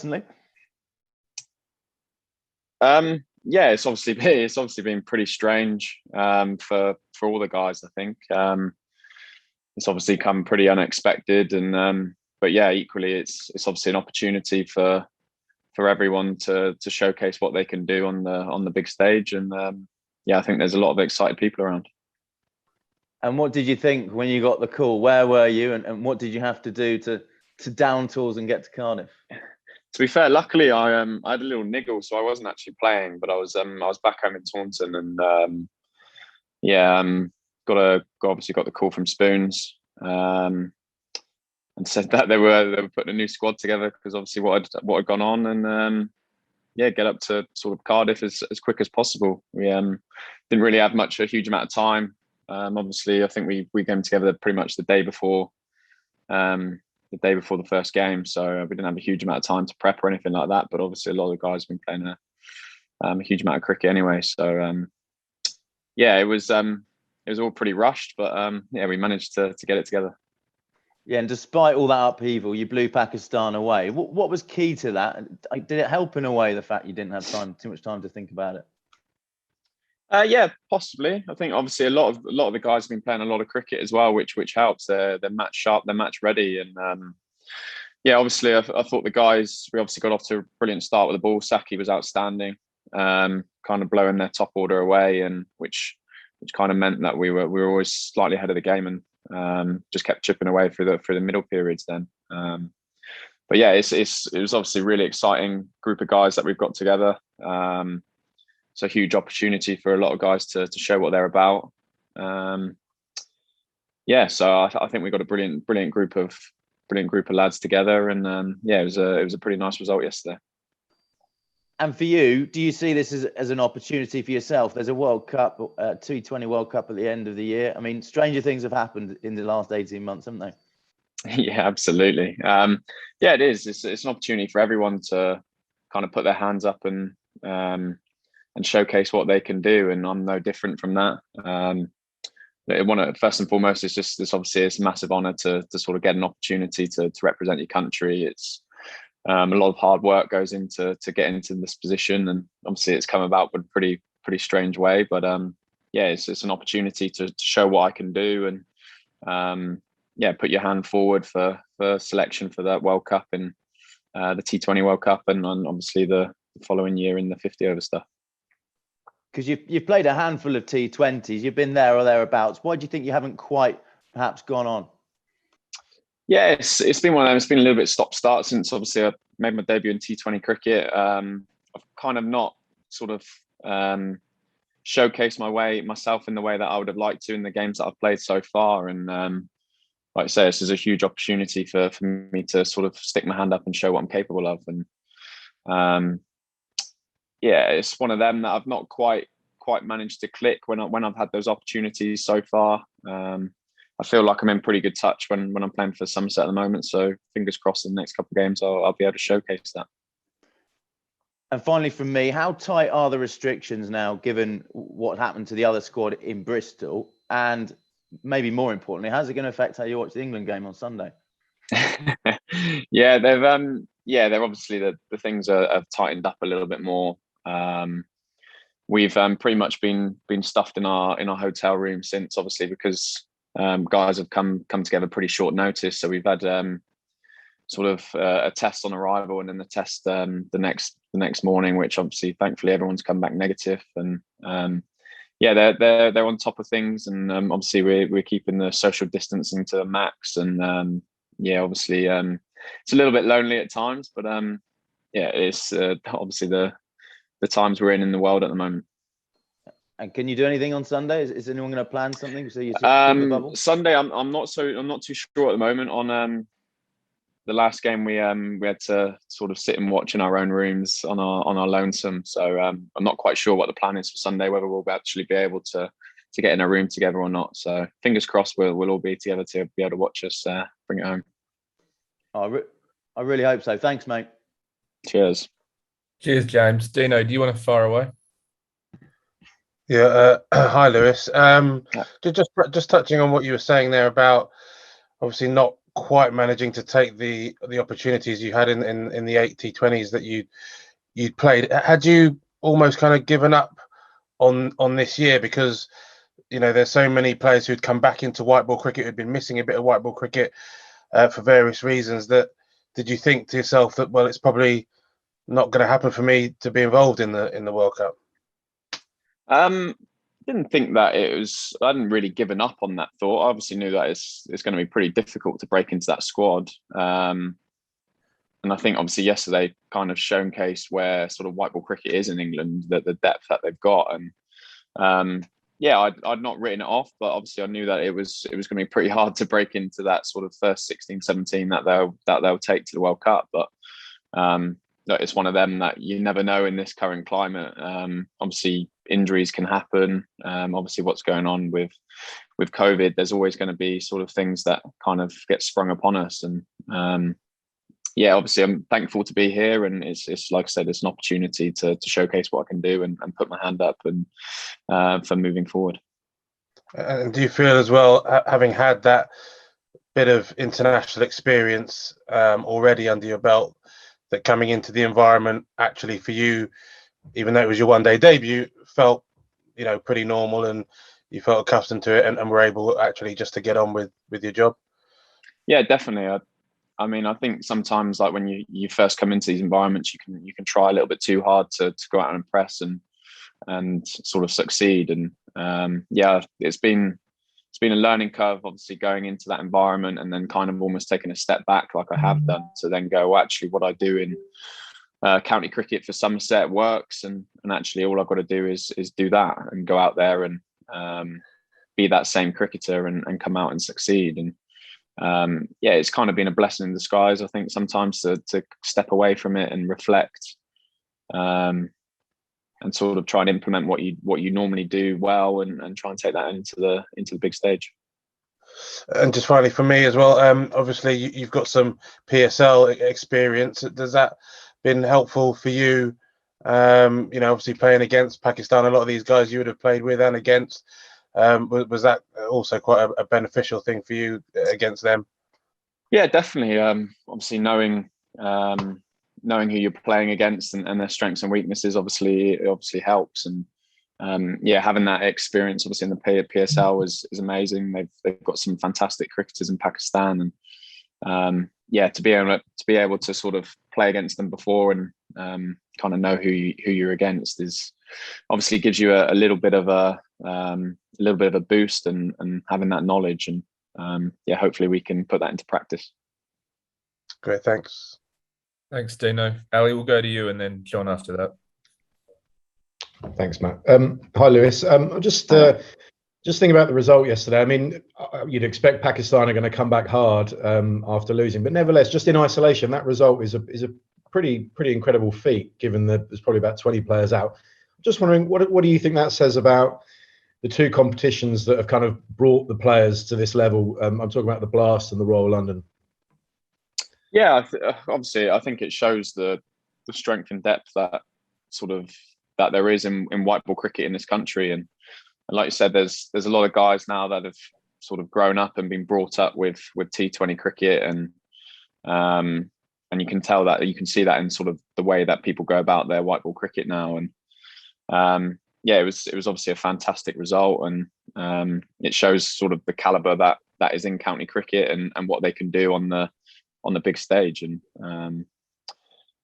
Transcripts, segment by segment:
personally? Yeah, it's obviously been pretty strange for all the guys. I think it's obviously come pretty unexpected, and but yeah, equally it's obviously an opportunity for everyone to showcase what they can do on the big stage, and yeah, I think there's a lot of excited people around. And what did you think when you got the call? Where were you, and what did you have to do to down tools and get to Cardiff? To be fair, luckily I had a little niggle, so I wasn't actually playing, but I was back home in Taunton, and yeah, obviously got the call from Spoons, and said that they were putting a new squad together because obviously what had gone on, and yeah, get up to sort of Cardiff as quick as possible. We didn't really have a huge amount of time. Obviously, I think we came together pretty much the day before the first game, so we didn't have a huge amount of time to prep or anything like that. But obviously, a lot of the guys have been playing a huge amount of cricket anyway. So yeah, it was all pretty rushed, but yeah, we managed to get it together. Yeah, and despite all that upheaval, you blew Pakistan away. What was key to that? Did it help in a way, the fact you didn't have too much time to think about it? Yeah, possibly. I think obviously a lot of the guys have been playing a lot of cricket as well, which helps. They're match sharp, they're match ready, and yeah, obviously I thought the guys, we obviously got off to a brilliant start with the ball. Saki was outstanding, kind of blowing their top order away, and which kind of meant that we were always slightly ahead of the game, and just kept chipping away through the middle periods then. But yeah, it was obviously a really exciting group of guys that we've got together. It's a huge opportunity for a lot of guys to show what they're about. Yeah, so I think we got a brilliant group of lads together, and yeah, it was a pretty nice result yesterday. And for you, do you see this as an opportunity for yourself? There's a World Cup, T20 World Cup at the end of the year. I mean, stranger things have happened in the last 18 months, haven't they? Yeah, absolutely. Yeah, it is. It's an opportunity for everyone to kind of put their hands up and showcase what they can do, and I'm no different from that. First and foremost, it's obviously it's a massive honour to sort of get an opportunity to represent your country. It's a lot of hard work goes into get into this position, and obviously it's come about in a pretty strange way. But yeah, it's an opportunity to show what I can do, and yeah, put your hand forward for selection for that World Cup and the T20 World Cup, and obviously the following year in the 50 over stuff. Because you've played a handful of T20s, you've been there or thereabouts. Why do you think you haven't quite perhaps gone on? Yeah, it's been one of them. It's been a little bit stop-start since obviously I made my debut in T20 cricket. I've kind of not sort of showcased myself in the way that I would have liked to in the games that I've played so far. And like I say, this is a huge opportunity for me to sort of stick my hand up and show what I'm capable of. And yeah, it's one of them that I've not quite managed to click when I've had those opportunities so far. I feel like I'm in pretty good touch when I'm playing for Somerset at the moment. So fingers crossed in the next couple of games I'll be able to showcase that. And finally, from me, how tight are the restrictions now, given what happened to the other squad in Bristol? And maybe more importantly, how's it going to affect how you watch the England game on Sunday? Yeah, they're obviously the things have tightened up a little bit more. We've pretty much been stuffed in our hotel room since, obviously, because guys have come together pretty short notice. So we've had sort of a test on arrival, and then the test the next morning, which obviously thankfully everyone's come back negative. And yeah, they're on top of things, and obviously we're keeping the social distancing to the max. And yeah, obviously it's a little bit lonely at times, but yeah, it's obviously the times we're in the world at the moment. And can you do anything on Sunday? Is anyone going to plan something so you keep the bubble? Sunday, I'm not too sure at the moment. On the last game, we had to sort of sit and watch in our own rooms on our lonesome. So I'm not quite sure what the plan is for Sunday, whether we'll actually be able to get in a room together or not. So fingers crossed we'll all be together to be able to watch us bring it home. I really hope so. Thanks, mate. Cheers. Cheers, James. Dino, do you want to fire away? Yeah. Hi, Lewis. Just touching on what you were saying there about obviously not quite managing to take the opportunities you had in the 80-20s that you'd played. Had you almost kind of given up on this year because there's so many players who'd come back into white ball cricket who'd been missing a bit of white ball cricket for various reasons? Did you think to yourself that, well, it's probably not going to happen for me to be involved in the World Cup? Didn't think that I hadn't really given up on that thought. I obviously knew that it's going to be pretty difficult to break into that squad. And I think obviously yesterday kind of showcased where sort of white ball cricket is in England, the depth that they've got. And I'd not written it off, but obviously I knew that it was going to be pretty hard to break into that sort of first 16, 17 that they'll take to the World Cup. But it's one of them that you never know in this current climate. Obviously injuries can happen. Obviously what's going on with COVID, there's always going to be sort of things that kind of get sprung upon us. And obviously I'm thankful to be here, and it's like I said, it's an opportunity to showcase what I can do and put my hand up and for moving forward. And do you feel as well, having had that bit of international experience already under your belt, that coming into the environment actually for you, even though it was your one-day debut, felt pretty normal and you felt accustomed to it and were able actually just to get on with your job? Yeah, definitely. I mean, I think sometimes like when you first come into these environments, you can try a little bit too hard to go out and impress and sort of succeed. And it's been a learning curve, obviously, going into that environment and then kind of almost taking a step back like I have done, to then go, well, actually what I do in county cricket for Somerset works, and actually all I've got to do is do that and go out there and be that same cricketer and come out and succeed. And it's kind of been a blessing in disguise, I think, sometimes to step away from it and reflect and sort of try and implement what you normally do well and try and take that into the big stage. And just finally for me as well, obviously you've got some PSL experience. Does that been helpful for you? Obviously playing against Pakistan, a lot of these guys you would have played with and against. Was that also quite a beneficial thing for you against them? Yeah, definitely. Obviously knowing who you're playing against and their strengths and weaknesses obviously helps. And having that experience obviously in the PSL is amazing. They've got some fantastic cricketers in Pakistan, and to be able to sort of play against them before and kind of know who you're against is obviously gives you a little bit of a boost and having that knowledge, and hopefully we can put that into practice. Great, thanks. Thanks, Dino. Ali, we'll go to you and then John after that. Thanks, Matt. Hi, Lewis. Just thinking about the result yesterday. I mean, you'd expect Pakistan are going to come back hard after losing, but nevertheless, just in isolation, that result is a pretty incredible feat, given that there's probably about 20 players out. Just wondering, what do you think that says about the two competitions that have kind of brought the players to this level? I'm talking about the Blast and the Royal London. Yeah, obviously, I think it shows the strength and depth that there is in white ball cricket in this country. And like you said, there's a lot of guys now that have sort of grown up and been brought up with T20 cricket, and you can tell that, you can see that in sort of the way that people go about their white ball cricket now. And it was obviously a fantastic result, and it shows sort of the caliber that is in county cricket and what they can do on the big stage. And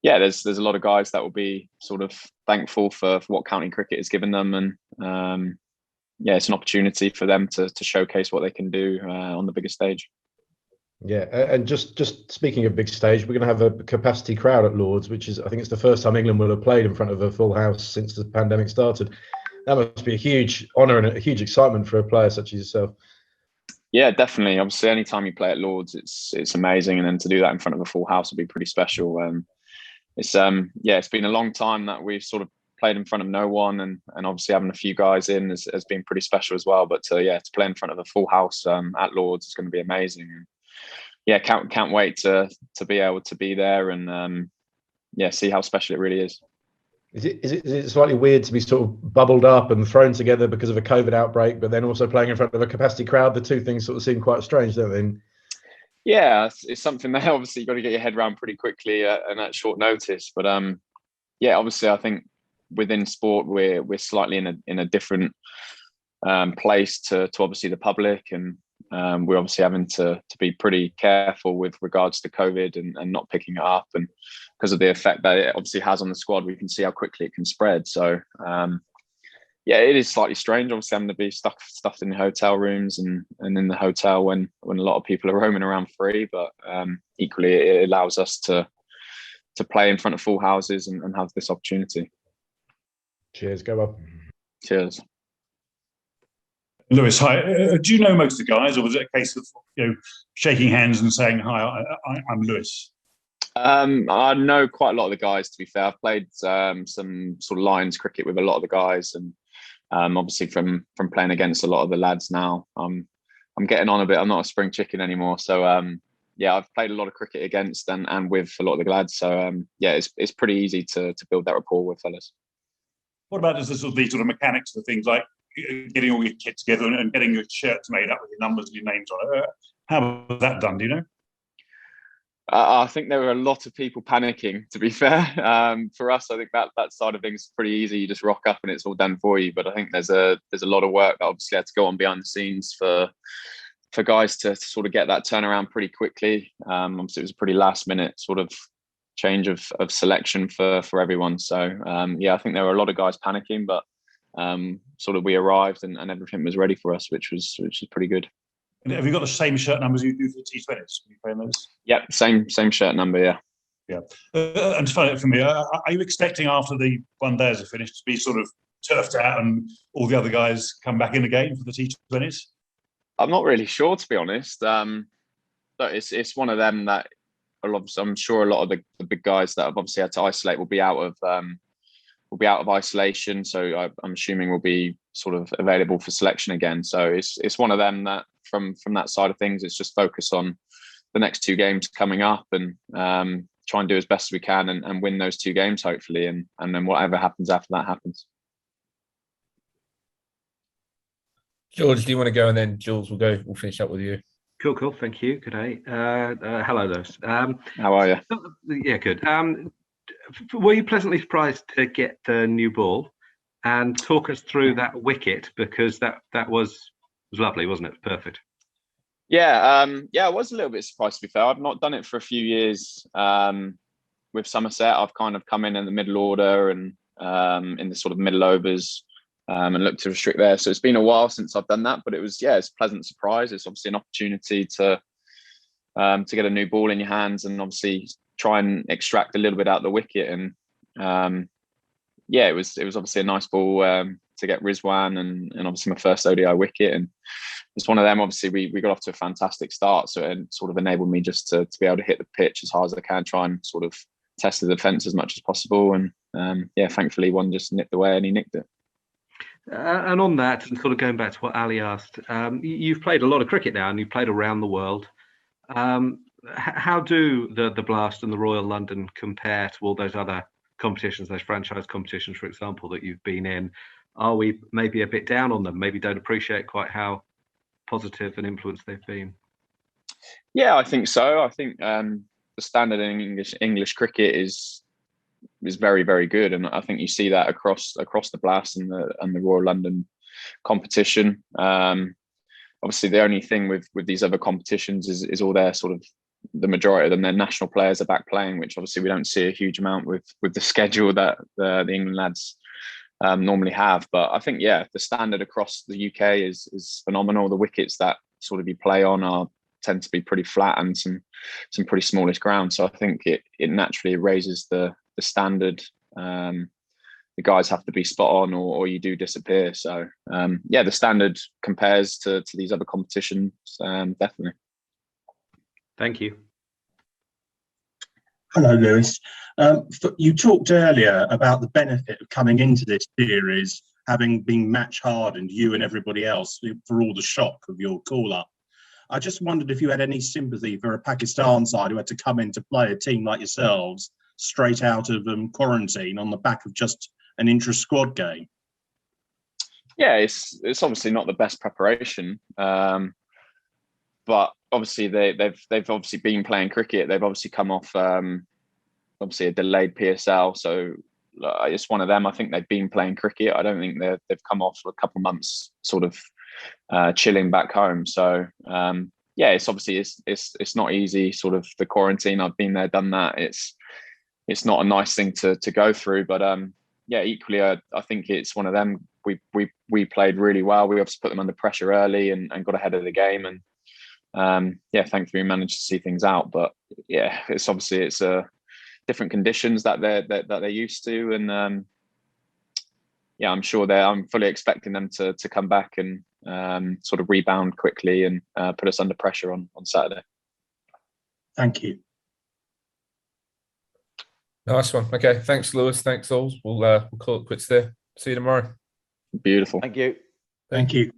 there's a lot of guys that will be sort of thankful for what county cricket has given them, and it's an opportunity for them to showcase what they can do on the bigger stage. Yeah, and just speaking of big stage, we're going to have a capacity crowd at Lord's, which is, I think it's the first time England will have played in front of a full house since the pandemic started. That must be a huge honour and a huge excitement for a player such as yourself. Yeah, definitely. Obviously, anytime you play at Lord's, it's amazing, and then to do that in front of a full house would be pretty special. It's been a long time that we've sort of played in front of no one, and obviously having a few guys in has been pretty special as well. But to play in front of a full house at Lord's is going to be amazing. Can't wait to be able to be there and see how special it really is. Is it slightly weird to be sort of bubbled up and thrown together because of a COVID outbreak, but then also playing in front of a capacity crowd? The two things sort of seem quite strange, don't they? Yeah, it's something that obviously you've got to get your head around pretty quickly and at short notice. But yeah, obviously I think within sport we're slightly in a different place to obviously the public, and we're obviously having to be pretty careful with regards to COVID and not picking it up, and because of the effect that it obviously has on the squad, we can see how quickly it can spread. So yeah, it is slightly strange, obviously having to be stuffed in the hotel rooms and in the hotel when a lot of people are roaming around free. But equally, it allows us to play in front of full houses and have this opportunity. Cheers, go up. Cheers. Lewis, hi. Do you know most of the guys, or was it a case of shaking hands and saying hi? I'm Lewis. I know quite a lot of the guys. To be fair, I've played some sort of Lions cricket with a lot of the guys, and obviously from playing against a lot of the lads now, I'm getting on a bit. I'm not a spring chicken anymore, so yeah, I've played a lot of cricket against and with a lot of the lads. So yeah, it's pretty easy to build that rapport with fellas. What about just the sort of mechanics of things, like getting all your kit together and getting your shirts made up with your numbers and your names on it? How was that done? Do you know? I think there were a lot of people panicking, to be fair. For us, I think that side of things is pretty easy. You just rock up and it's all done for you. But I think there's a lot of work that obviously had to go on behind the scenes for guys to sort of get that turnaround pretty quickly. Obviously, it was a pretty last minute sort of change of selection for everyone. So yeah, I think there were a lot of guys panicking, but sort of we arrived and everything was ready for us, which was pretty good. And have you got the same shirt numbers you do for the T20s? Are you playing those? Yep, same shirt number, yeah. Yeah. And to find out from me, are you expecting after the one days are finished to be sort of turfed out and all the other guys come back in again for the T20s? I'm not really sure, to be honest. But it's one of them that I'm sure a lot of the big guys that have obviously had to isolate will be out of isolation. So I'm assuming will be sort of available for selection again. So it's one of them that from that side of things, it's just focus on the next two games coming up and try and do as best as we can and win those two games, hopefully. And then whatever happens after that happens. George, do you want to go, and then Jules will go? We'll finish up with you. Cool. Thank you. Good day. Hello, Lewis. How are you? Yeah, good. Were you pleasantly surprised to get the new ball? And talk us through that wicket, because that was lovely, wasn't it? Perfect. Yeah, I was a little bit surprised, to be fair. I've not done it for a few years with Somerset. I've kind of come in the middle order and in the sort of middle overs and looked to restrict there. So it's been a while since I've done that, but it's a pleasant surprise. It's obviously an opportunity to get a new ball in your hands and obviously try and extract a little bit out of the wicket. And yeah, it was obviously a nice ball to get Rizwan and obviously my first ODI wicket. And it's one of them, obviously we got off to a fantastic start. So it sort of enabled me just to be able to hit the pitch as hard as I can, try and sort of test the defence as much as possible. And yeah, thankfully one just nipped away and he nicked it. And on that, and sort of going back to what Ali asked, you've played a lot of cricket now and you've played around the world. How do the Blast and the Royal London compare to all those other competitions, those franchise competitions, for example, that you've been in? Are we maybe a bit down on them, maybe don't appreciate quite how positive an influence they've been? Yeah, I think so. I think the standard in English cricket is very, very good, and I think you see that across the Blast and the Royal London competition. Obviously, the only thing with these other competitions is all their sort of, the majority of them, their national players are back playing, which obviously we don't see a huge amount with the schedule that the England lads normally have. But I think, yeah, the standard across the UK is phenomenal. The wickets that sort of you play on tend to be pretty flat and some pretty smallish ground. So I think it naturally raises the standard. The guys have to be spot on or you do disappear. So yeah, the standard compares to these other competitions, definitely. Thank you. Hello, Lewis. You talked earlier about the benefit of coming into this series, having been match hardened, you and everybody else, for all the shock of your call-up. I just wondered if you had any sympathy for a Pakistan side who had to come in to play a team like yourselves straight out of quarantine on the back of just an intra-squad game. Yeah, it's obviously not the best preparation. but obviously they've obviously been playing cricket. They've obviously come off obviously a delayed PSL, so it's one of them. I think they've been playing cricket. I don't think they've come off for a couple of months, sort of chilling back home. So yeah, it's obviously it's not easy. Sort of the quarantine. I've been there, done that. It's not a nice thing to go through, but yeah, equally, I think it's one of them. We played really well. We obviously put them under pressure early and got ahead of the game, and yeah, thankfully we managed to see things out. But yeah, it's obviously different conditions that they're used to, and yeah, I'm fully expecting them to come back and sort of rebound quickly and put us under pressure on Saturday. Thank you. Nice one. Okay, thanks, Lewis. Thanks, all. We'll call it quits there. See you tomorrow. Beautiful. Thank you. Thank you.